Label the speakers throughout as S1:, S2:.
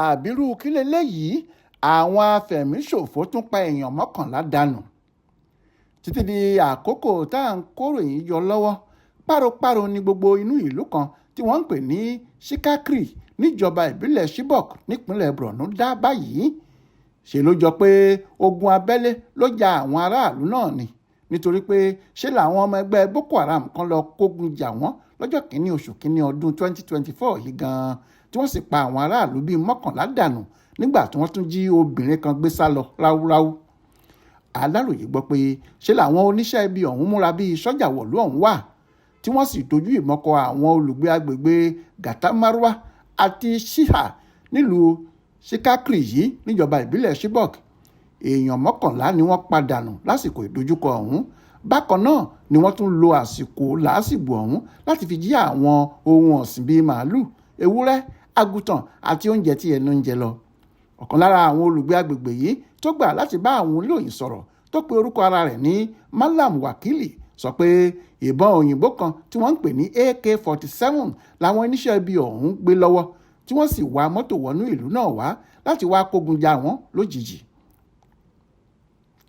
S1: Abiru kí lélẹ́yìí àwọn afẹ̀míṣòfò tún pa èèyàn 11 dànù títí di àkókò tá à ń kóròyìn yọ lọ́wọ́. Páropáro ní gbogbo inú ìlú kan tí wọ́n ń pè ní Sikakri níjọba ìbílẹ̀ Chibok nípínlẹ̀ Borno dá báyìí. Ṣe ló jọ pé ogun abẹ́lé ló ja àwọn aráàlú náà ni, nítorí pé ṣé làwọn ọmọ ẹgbẹ́ Boko Haram kan lọ kógun jà wọ́n lọ́jọ́ kìíní oṣù kìíní ọdún 2024 yìí gan-an, tí wọ́n sì pa àwọn aráàlú bíi 11 dànù nígbà tí wọ́n tún jí obìnrin kan gbé sá lọ ráúráú. Aláròyé gbọ́ pé ṣé làwọn oníṣẹ́ ibi ọ̀hún múra bíi sọ́jà wọ̀lú ọ̀hún wà, tí wọ́n sì dojú ìbọn kọ àwọn olùgbé agbègbè Gatamarwa àti Shiha nílùú Sikakri yìí níjọba ìbílẹ̀ Chibok. Èèyàn 11 ni wọ́n pa dànù lásìkò ìdojúkọ ọ̀hún. Bákan náà ni wọ́n tún lo àsìkò làásìgbò ọ̀hún láti fi jí àwọn ohun ọ̀sìn bíi màálù, ewúrẹ́, àgùntàn àti oúnjẹ tí ẹnu ń jẹ lọ. Ọ̀kan lára àwọn olùgbé agbègbè yìí tó gbà láti bá àwọn oníròyìn sọ̀rọ̀ tó pe orúkọ ara rẹ̀ ní Malam Wakili sọ pé ìbọn òyìnbó kan tí wọ́n ń pè ní AK-47 làwọn oníṣẹ́ ibi ọ̀hún gbé lọ́wọ́, tí wọ́n sì wa mọ́tò wọnú ìlú náà wá láti wá kógun jà wọ́n lójijì.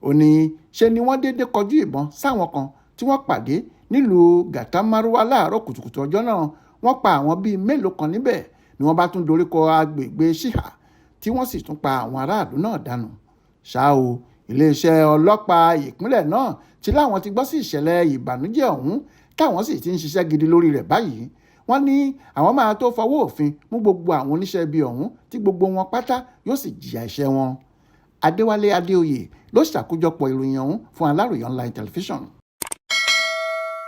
S1: Ó ní ṣe ni wọ́n déédé kọjú ìbọn sáwọn kan tí wọ́n pàdé nílùú Gatamarwa láàárọ̀ kùtùkùtù ọjọ́ náà. Wọ́n pa àwọn bíi mélòó kan níbẹ̀ ni wọ́n bá tún doríkọ agbègbè Shiha tí wọ́n sì tún pa àwọn aráàlú náà dànù. Ṣá o, iléeṣẹ́ ọlọ́pàá ìpínlẹ̀ náà ti láwọn ti gbọ́ sí ìṣẹ̀lẹ̀ ìbànújẹ́ ọ̀hún, táwọn sì ti ń ṣiṣẹ́ gidi lórí rẹ̀ báyìí. Wọ́n ní àwọn máa tó fọwọ́ òfin mú gbogbo àwọn oníṣẹ́ ibi ọ̀hún tí gbogbo wọn pátá yóò sì jìyà ẹ̀ṣẹ̀ wọn. Adéwálé Adéoyè ló ṣàkójọpọ̀ ìròyìn ọ̀hún fún Aláròyé online television.